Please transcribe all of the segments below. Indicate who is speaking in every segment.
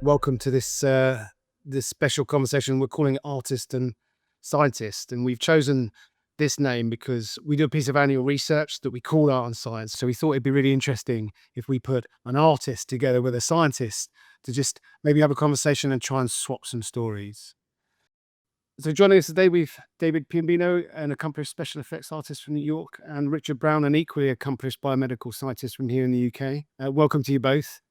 Speaker 1: welcome to this special conversation. We're calling it Artist and Scientist, and we've chosen this name because we do a piece of annual research that we call Art and Science. So we thought it'd be really interesting if we put an artist together with a scientist to just maybe have a conversation and try and swap some stories. So joining us today, we've David Piombino, an accomplished special effects artist from New York, and Richard Brown, an equally accomplished biomedical scientist from here in the UK. Welcome to you both.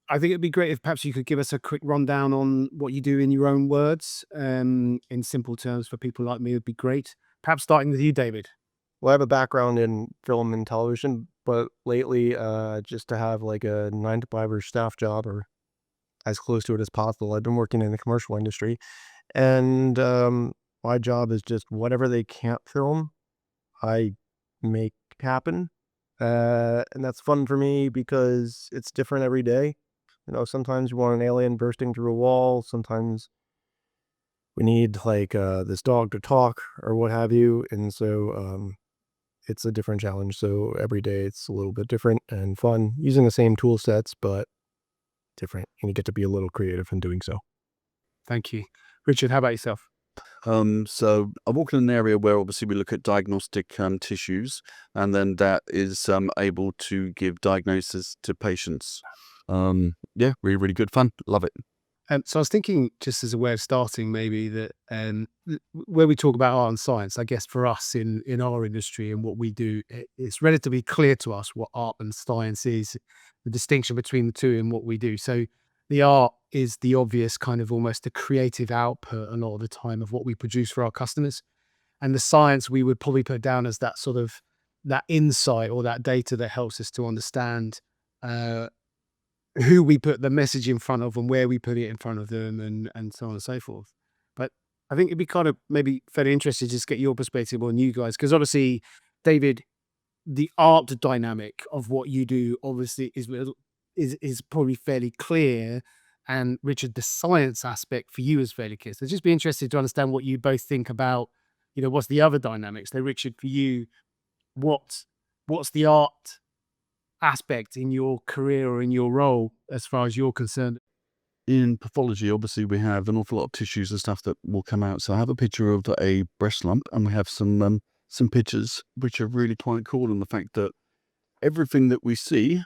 Speaker 1: I think it'd be great if perhaps you could give us a quick rundown on what you do in your own words, in simple terms for people like me would be great. Perhaps starting with you, David.
Speaker 2: Well, I have a background in film and television, but lately, just to have like a 9 to 5 or staff job or as close to it as possible, I've been working in the commercial industry. And my job is just whatever they can't film, I make happen. And that's fun for me because it's different every day. Sometimes you want an alien bursting through a wall. Sometimes we need like this dog to talk or what have you. And so it's a different challenge. So every day it's a little bit different and fun using the same tool sets, but different. And you get to be a little creative in doing so.
Speaker 1: Thank you. Richard, how about yourself?
Speaker 3: So I work in an area where obviously we look at diagnostic tissues, and then that is able to give diagnosis to patients. Yeah, really, really good fun. Love it.
Speaker 1: So I was thinking, just as a way of starting, maybe that where we talk about art and science, I guess for us in our industry and what we do, it's relatively clear to us what art and science is, the distinction between the two and what we do. So the art is the obvious kind of almost the creative output a lot of the time of what we produce for our customers, and the science we would probably put down as that sort of that insight or that data that helps us to understand uh, who we put the message in front of and where we put it in front of them and so on and so forth. But I think it'd be kind of maybe fairly interesting to just get your perspective on you guys, because obviously, David, the art dynamic of what you do obviously is probably fairly clear, and Richard, the science aspect for you is fairly clear. So just be interested to understand what you both think about, what's the other dynamics. So Richard, for you, what's the art aspect in your career or in your role as far as you're concerned?
Speaker 3: In pathology, obviously, we have an awful lot of tissues and stuff that will come out. So I have a picture of a breast lump, and we have some pictures which are really quite cool in the fact that everything that we see,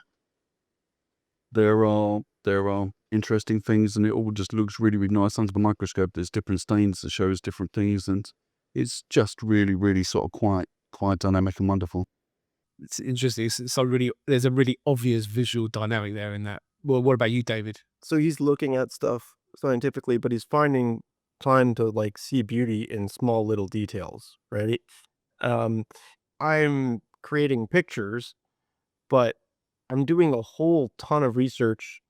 Speaker 3: there are interesting things, and it all just looks really, really nice under the microscope. There's different stains that shows different things, and it's just really, really sort of quite dynamic and wonderful.
Speaker 1: It's interesting. There's a really obvious visual dynamic there in that. Well, what about you, David?
Speaker 2: So he's looking at stuff scientifically, but he's finding time to like see beauty in small little details, right? Um, I'm creating pictures, but I'm doing a whole ton of research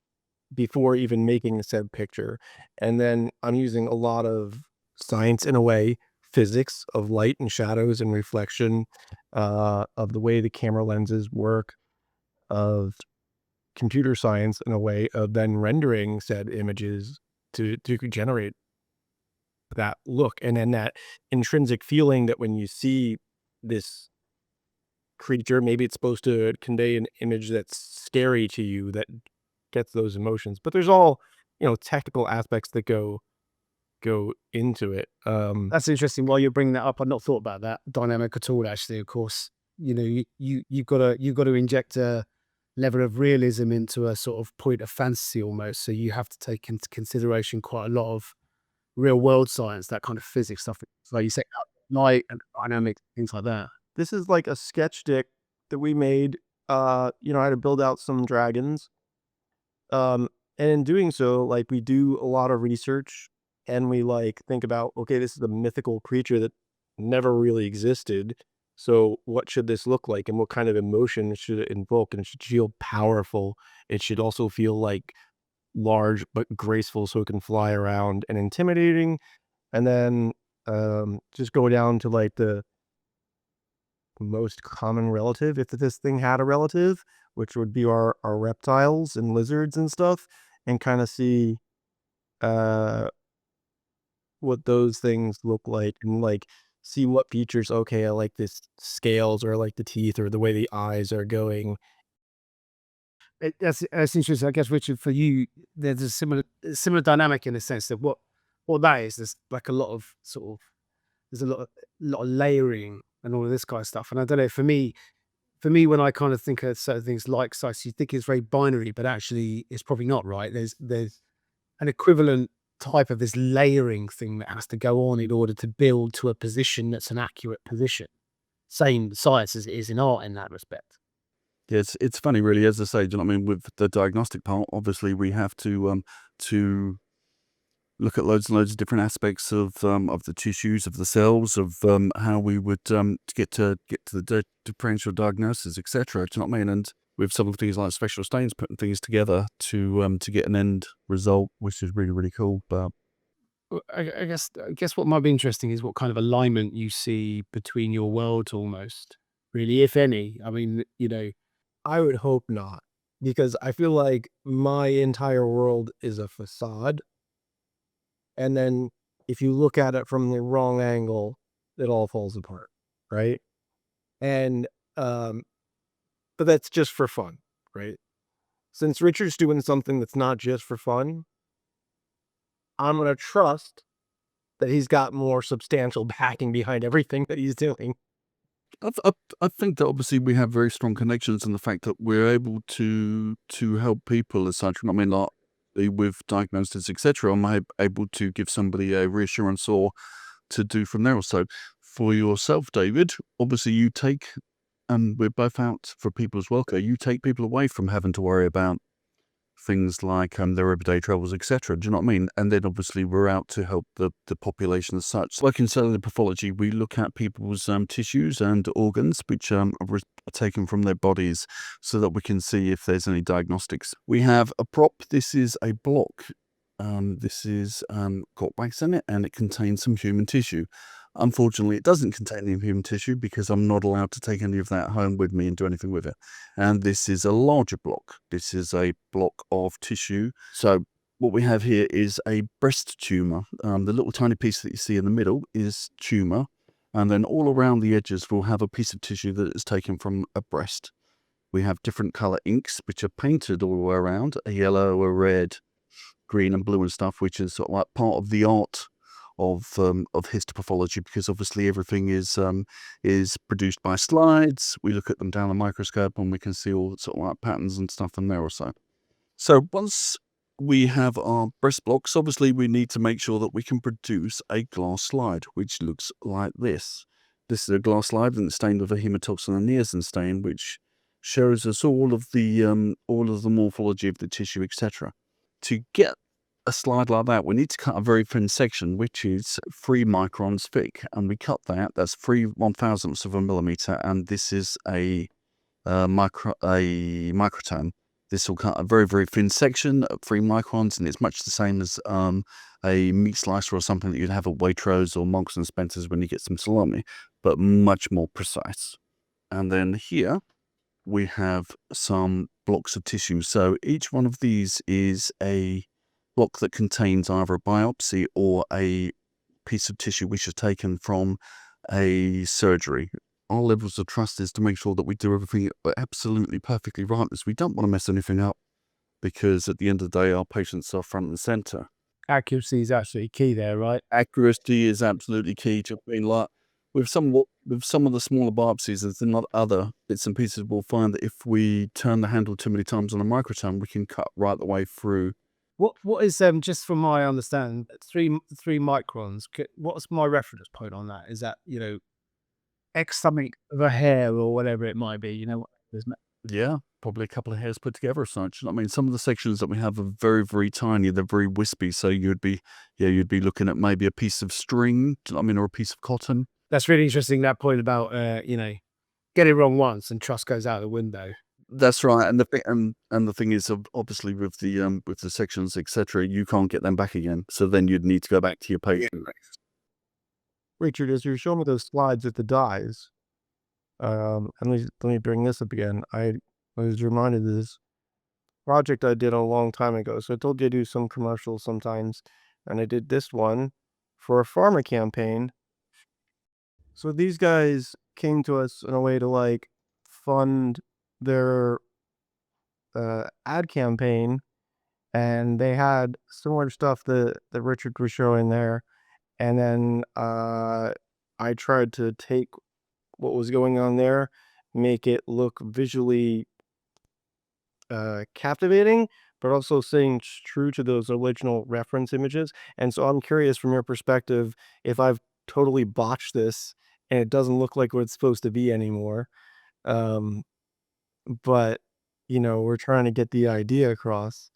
Speaker 2: before even making said picture. And then I'm using a lot of science in a way, physics of light and shadows and reflection, of the way the camera lenses work, of computer science in a way of then rendering said images to generate that look. And then that intrinsic feeling that when you see this creature, maybe it's supposed to convey an image that's scary to you that gets those emotions. But there's all, technical aspects that go into it.
Speaker 1: That's interesting. While you're bringing that up, I'd not thought about that dynamic at all. Actually, of course, you've got to inject a level of realism into a sort of point of fantasy almost. So you have to take into consideration quite a lot of real world science, that kind of physics stuff. Like you say, light and dynamics, things like that.
Speaker 2: This is like a sketch stick that we made. I had to build out some dragons. And in doing so, like we do a lot of research and we like think about, okay, this is a mythical creature that never really existed. So what should this look like and what kind of emotion should it invoke? And it should feel powerful. It should also feel like large but graceful so it can fly around and intimidating. And then just go down to like the most common relative, if this thing had a relative, which would be our reptiles and lizards and stuff, and kind of see uh what those things look like and like see what features, okay, I like this scales or I like the teeth or the way the eyes are going.
Speaker 1: That's interesting. I guess, Richard, for you, there's a similar dynamic in the sense that what that is, there's like a lot of sort of there's a lot of layering and all of this kind of stuff. And I don't know, for me, when I kind of think of certain things like sites, you think it's very binary, but actually it's probably not, right? There's an equivalent type of this layering thing that has to go on in order to build to a position that's an accurate position. Same science as it is in art in that respect.
Speaker 3: Yeah, it's funny, really, as I say. Do you know what I mean? With the diagnostic part, obviously, we have to look at loads and loads of different aspects of the tissues, of the cells, of how we would get to the differential diagnosis, etc. Do you know what I mean? And with some of the things like special stains, putting things together to get an end result, which is really, really cool. But
Speaker 1: Well, I guess what might be interesting is what kind of alignment you see between your worlds almost, really, if any. I mean,
Speaker 2: I would hope not, because I feel like my entire world is a facade. And then if you look at it from the wrong angle, it all falls apart, right? And, um, but that's just for fun, right? Since Richard's doing something that's not just for fun, I'm going to trust that he's got more substantial backing behind everything that he's doing.
Speaker 3: I think that obviously we have very strong connections in the fact that we're able to help people as such. I mean, like with diagnosis, etc. I'm able to give somebody a reassurance or to do from there. Also, for yourself, David, obviously you take, and we're both out for people's welfare. You take people away from having to worry about things like their everyday troubles, etc. Do you know what I mean? And then obviously we're out to help the population as such. Like in cellular pathology, we look at people's tissues and organs, which are taken from their bodies, so that we can see if there's any diagnostics. We have a prop. This is a block. This is got wax in it, and it contains some human tissue. Unfortunately, it doesn't contain any human tissue because I'm not allowed to take any of that home with me and do anything with it. And this is a larger block. This is a block of tissue. So what we have here is a breast tumor. The little tiny piece that you see in the middle is tumor. And then all around the edges, we'll have a piece of tissue that is taken from a breast. We have different color inks, which are painted all the way around, a yellow, a red, green and blue and stuff, which is sort of like part of the art of histopathology, because obviously everything is produced by slides. We look at them down the microscope and we can see all sort of like patterns and stuff in there also. So once we have our breast blocks, obviously we need to make sure that we can produce a glass slide, which looks like this. This is a glass slide and it's stained with a hematoxin and niacin stain, which shows us all of the morphology of the tissue, etc. To get a slide like that, we need to cut a very thin section, which is 3 microns thick, and we cut that. That's 3/1000ths of a millimeter, and this is a microtome. This will cut a very, very thin section at 3 microns, and it's much the same as a meat slicer or something that you'd have at Waitrose or Monks and Spencer's when you get some salami, but much more precise. And then here we have some blocks of tissue. So each one of these is a block that contains either a biopsy or a piece of tissue which is taken from a surgery. Our levels of trust is to make sure that we do everything absolutely perfectly right, because we don't want to mess anything up, because at the end of the day, our patients are front and center.
Speaker 1: Accuracy is absolutely key there, right?
Speaker 3: Accuracy is absolutely key. To being like with some of the smaller biopsies, there's not other bits and pieces. We'll find that if we turn the handle too many times on a microtome, we can cut right the way through.
Speaker 1: What is just from my understanding, 3 microns? What's my reference point on that? Is that X something of a hair or whatever it might be? Isn't it?
Speaker 3: Yeah, probably a couple of hairs put together or such. I mean, some of the sections that we have are very, very tiny. They're very wispy. So you'd be looking at maybe a piece of string, or a piece of cotton.
Speaker 1: That's really interesting. That point about get it wrong once and trust goes out the window.
Speaker 3: That's right. And the thing is, obviously, with the sections, etc., you can't get them back again. So then you'd need to go back to your patient.
Speaker 2: Richard, as you're showing me those slides with the dyes, and let me bring this up again. I was reminded of this project I did a long time ago. So I told you I do some commercials sometimes, and I did this one for a pharma campaign. So these guys came to us in a way to fund their ad campaign, and they had similar stuff that Richard was showing there. And then I tried to take what was going on there, make it look visually captivating, but also staying true to those original reference images. And so I'm curious from your perspective if I've totally botched this and it doesn't look like what it's supposed to be anymore. Um, but we're trying to get the idea across.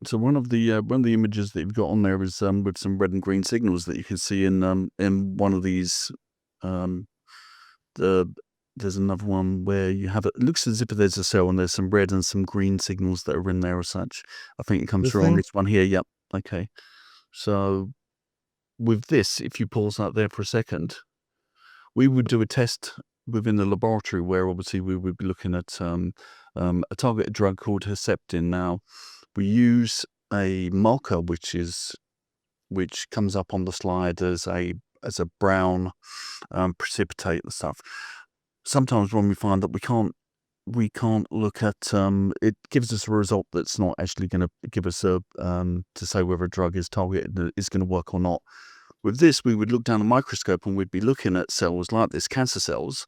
Speaker 3: So one of the images that you've got on there is with some red and green signals that you can see in one of these. Um, the There's another one where you have it looks as if there's a cell and there's some red and some green signals that are in there as such. I think it comes
Speaker 2: This
Speaker 3: through on
Speaker 2: thing?
Speaker 3: this one here. Yep. Okay. So with this, if you pause that there for a second, we would do a test within the laboratory where obviously we would be looking at a targeted drug called Herceptin. Now, we use a marker which comes up on the slide as a brown precipitate and stuff. Sometimes when we find that we can't look at it gives us a result that's not actually going to give us a to say whether a drug is targeted is going to work or not. With this, we would look down a microscope and we'd be looking at cells like this, cancer cells,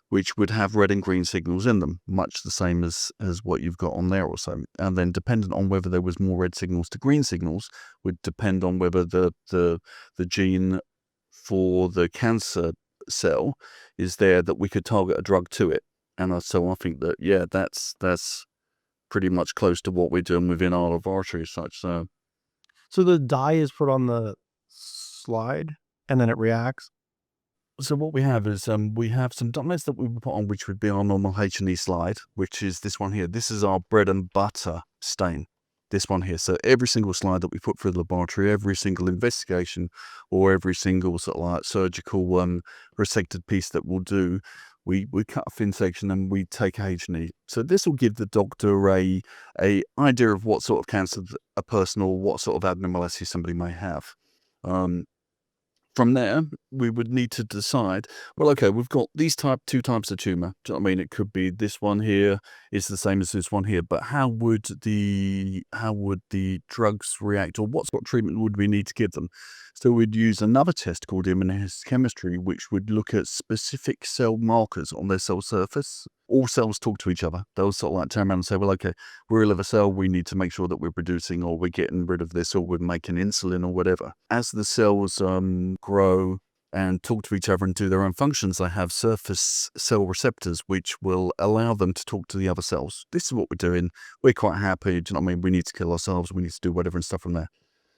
Speaker 3: which would have red and green signals in them, much the same as what you've got on there also. And then dependent on whether there was more red signals to green signals would depend on whether the gene for the cancer cell is there that we could target a drug to it. And so I think that, yeah, that's pretty much close to what we're doing within our laboratory as such.
Speaker 2: So the dye is put on the slide and then it reacts.
Speaker 3: So what we have is we have some dyes that we would put on, which would be our normal H&E slide, which is this one here. This is our bread and butter stain. This one here. So every single slide that we put through the laboratory, every single investigation, or every single sort of like surgical resected piece that we'll do, we cut a thin section and we take H&E. So this will give the doctor a idea of what sort of cancer a person or what sort of abnormality somebody may have. From there, we would need to decide, well, okay, we've got these two types of tumor. Do you know what I mean? It could be this one here is the same as this one here, but how would the drugs react, or what sort of treatment would we need to give them? So we'd use another test called immunohistochemistry, which would look at specific cell markers on their cell surface. All cells talk to each other. They'll sort of like turn around and say, well, okay, we're a liver cell, we need to make sure that we're producing, or we're getting rid of this, or we're making insulin or whatever. As the cells grow and talk to each other and do their own functions, they have surface cell receptors which will allow them to talk to the other cells. This is what we're doing. We're quite happy. Do you know what I mean? We need to kill ourselves. We need to do whatever and stuff from there.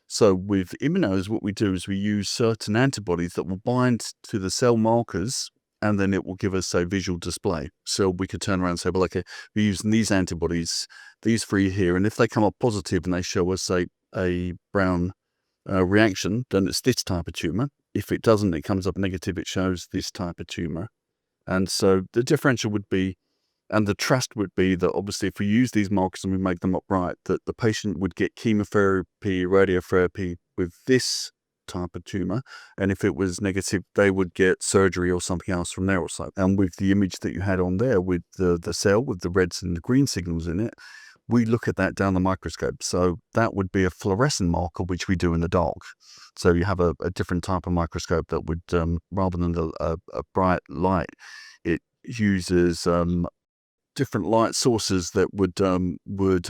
Speaker 3: So with immunos, what we do is we use certain antibodies that will bind to the cell markers, and then it will give us a visual display. So we could turn around and say, well, okay, we're using these antibodies, these three here, and if they come up positive and they show us a brown reaction, then it's this type of tumor. If it doesn't, it comes up negative, it shows this type of tumor. And so the differential would be, and the trust would be that obviously if we use these markers and we make them upright, that the patient would get chemotherapy, radiotherapy with this type of tumor, and if it was negative, they would get surgery or something else from there or so. And with the image that you had on there with the cell with the reds and the green signals in it, we look at that down the microscope. So that would be a fluorescent marker, which we do in the dark. So you have a different type of microscope that would, rather than a bright light, it uses different light sources that would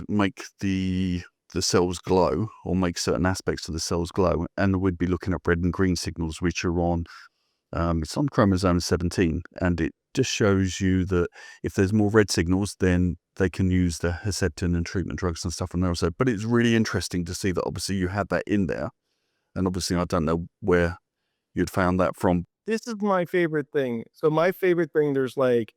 Speaker 3: make the cells glow, or make certain aspects of the cells glow, and we'd be looking at red and green signals, which are on it's on chromosome 17, and it just shows you that if there's more red signals, then they can use the Herceptin and treatment drugs and stuff from there also. But it's really interesting to see that obviously you had that in there, and obviously I don't know where you'd found that from.
Speaker 2: This is my favorite thing. So my favorite thing, there's like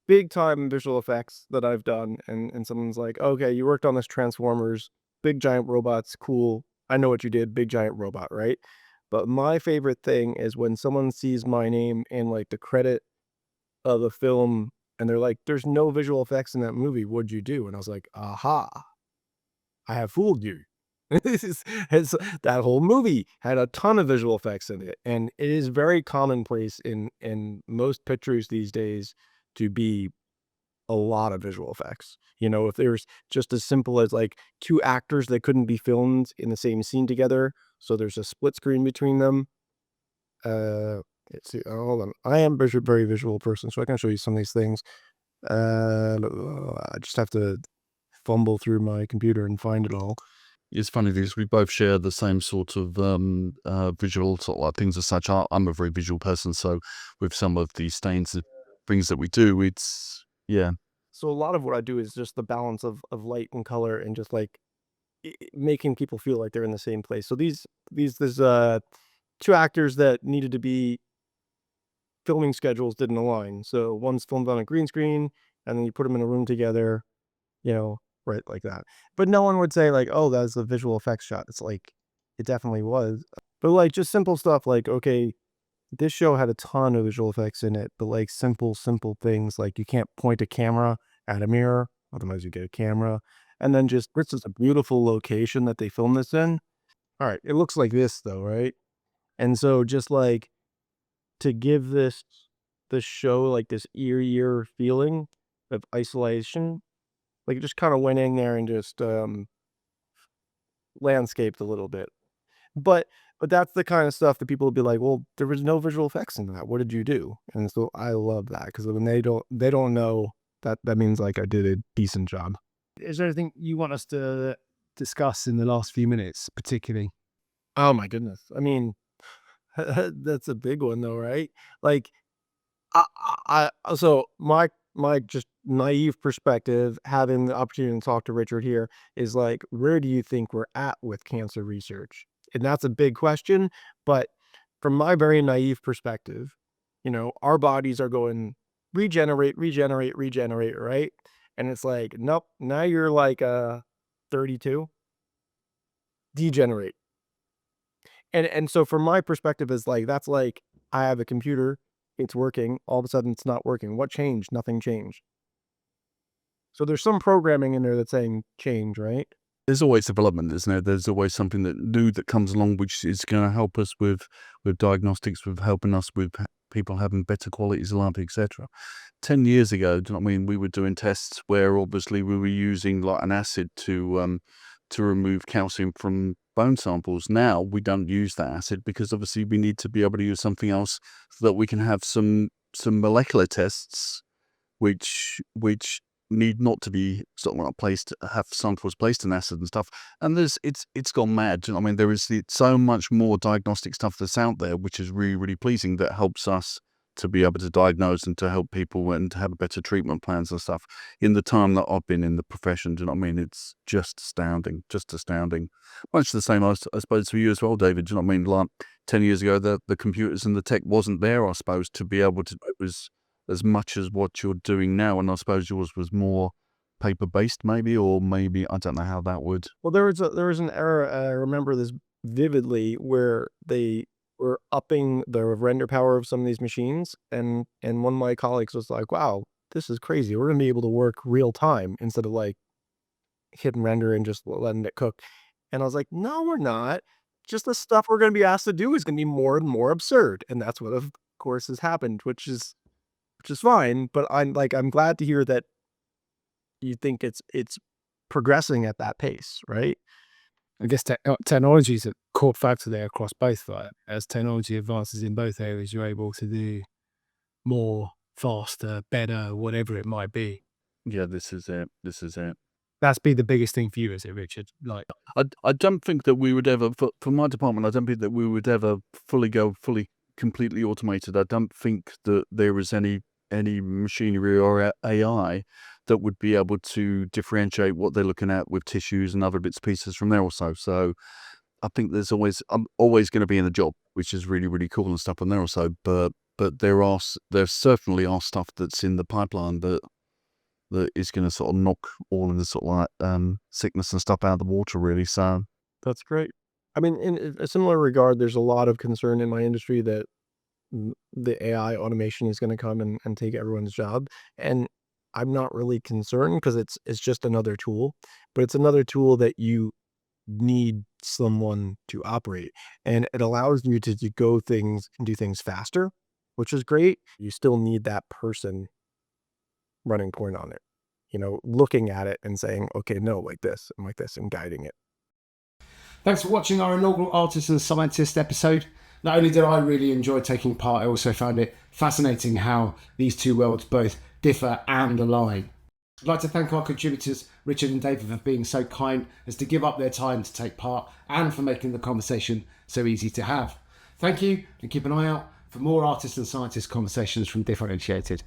Speaker 2: big time visual effects that I've done, and someone's like, okay, you worked on this Transformers, big giant robots, cool. I know what you did, big giant robot, right? But my favorite thing is when someone sees my name in like the credit of the film and they're like, there's no visual effects in that movie. What'd you do? And I was like, aha, I have fooled you. That whole movie had a ton of visual effects in it. And it is very commonplace in most pictures these days to be a lot of visual effects. If there's just as simple as like two actors that couldn't be filmed in the same scene together, so there's a split screen between them. Let's see. Hold on. I am very visual person, so I can show you some of these things. I just have to fumble through my computer and find it all.
Speaker 3: It's funny because we both share the same sort of visual sort of like things as such. I'm a very visual person, so with some of the stains and things that we do, it's
Speaker 2: So a lot of what I do is just the balance of light and color and just like making people feel like they're in the same place. So there's two actors that needed to be filming schedules didn't align. So one's filmed on a green screen, and then you put them in a room together, right like that. But no one would say like, "Oh, that's a visual effects shot." It's like it definitely was. But like just simple stuff like, okay, this show had a ton of visual effects in it, but like simple things like you can't point a camera at a mirror, otherwise you get a camera. And then just this is a beautiful location that they filmed this in. All right, it looks like this though, right? And so just like to give this show like this eerie feeling of isolation, like it just kind of went in there and just landscaped a little bit. But that's the kind of stuff that people would be like, "Well, there was no visual effects in that. What did you do?" And so I love that because when they don't know that means like I did a decent job.
Speaker 1: Is there anything you want us to discuss in the last few minutes, particularly?
Speaker 2: Oh my goodness. I mean, that's a big one though, right? Like so my just naive perspective, having the opportunity to talk to Richard here, is like, where do you think we're at with cancer research? And that's a big question, but from my very naive perspective, our bodies are going regenerate, regenerate, regenerate, right? And it's like, nope, now you're like 32, degenerate. And so from my perspective is like that's like I have a computer, it's working, all of a sudden it's not working. What changed? Nothing changed. So there's some programming in there that's saying change, right?
Speaker 3: there's always development, isn't there? There's always something that new that comes along, which is going to help us with diagnostics, with helping us with people having better qualities of life, etc. 10 years ago, do you know what I mean? We were doing tests where obviously we were using like an acid to remove calcium from bone samples. Now we don't use that acid because obviously we need to be able to use something else so that we can have some molecular tests which need not to be sort of like placed, have samples placed in acid and stuff. And it's gone mad. Do you know what I mean? There is so much more diagnostic stuff that's out there, which is really, really pleasing, that helps us to be able to diagnose and to help people and to have better treatment plans and stuff. In the time that I've been in the profession, do you know what I mean? It's just astounding, just astounding. Much the same, I suppose, for you as well, David. Do you know what I mean? Like 10 years ago, the computers and the tech wasn't there, I suppose, to be able to, it was as much as what you're doing now, and I suppose yours was more paper-based maybe, or maybe, I don't know how that would.
Speaker 2: Well, there was an era, I remember this vividly, where they were upping the render power of some of these machines, and one of my colleagues was like, "Wow, this is crazy. We're gonna be able to work real time instead of like hitting render and just letting it cook." And I was like, "No, we're not. Just the stuff we're gonna be asked to do is gonna be more and more absurd." And that's what of course has happened, which is fine, but I'm glad to hear that you think it's progressing at that pace, right?
Speaker 1: I guess technology is a core factor there across both, right? As technology advances in both areas, you're able to do more, faster, better, whatever it might be.
Speaker 3: Yeah, this is it. This is it.
Speaker 1: That's been the biggest thing for you, is it, Richard? Like,
Speaker 3: I don't think that we would ever, for my department, I don't think that we would ever fully completely automated. I don't think that there is any machinery or AI that would be able to differentiate what they're looking at with tissues and other bits and pieces from there also. So I think there's always, I'm always going to be in the job, which is really, really cool and stuff on there also. But there certainly are stuff that's in the pipeline that is going to sort of knock all of the sort of like sickness and stuff out of the water, really. So
Speaker 2: That's great. I mean, in a similar regard, there's a lot of concern in my industry that the AI automation is gonna come and take everyone's job, and I'm not really concerned because it's just another tool, but it's another tool that you need someone to operate, and it allows you to go things and do things faster, which is great. You still need that person running point on it. Looking at it and saying, okay, no, like this, and guiding it.
Speaker 4: Thanks for watching our inaugural Artist and Scientist episode. Not only did I really enjoy taking part, I also found it fascinating how these two worlds both differ and align. I'd like to thank our contributors, Richard and David, for being so kind as to give up their time to take part and for making the conversation so easy to have. Thank you, and keep an eye out for more Artist and Scientist conversations from Differentiated.